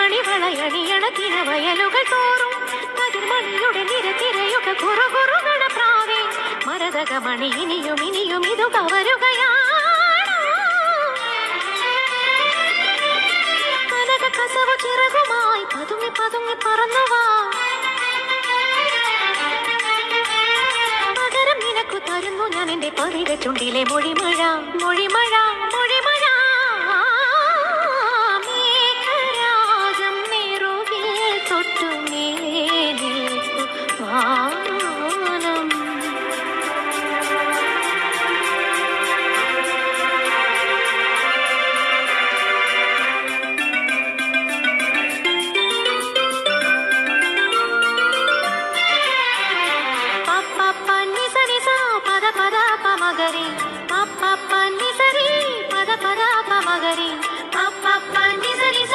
മണിവളയണിയണ തിരവയലുകൾ തോറും കതിർമണിയുടെ നിരതിരയുക കുറുകുറുകണ പ്രാവേ മരതകമണി ഇനിയും ഇനിയും ഇതു കവരുകയാണ് കനക കസവു ചിറകുമായി പതുങ്ങി പതുങ്ങി പറന്നുവാ പകരം നിനക്കു തരുന്നു ഞാൻ എന്റെ പതിവ ചുണ്ടിലെ മൊഴിമഴ മൊഴിമഴ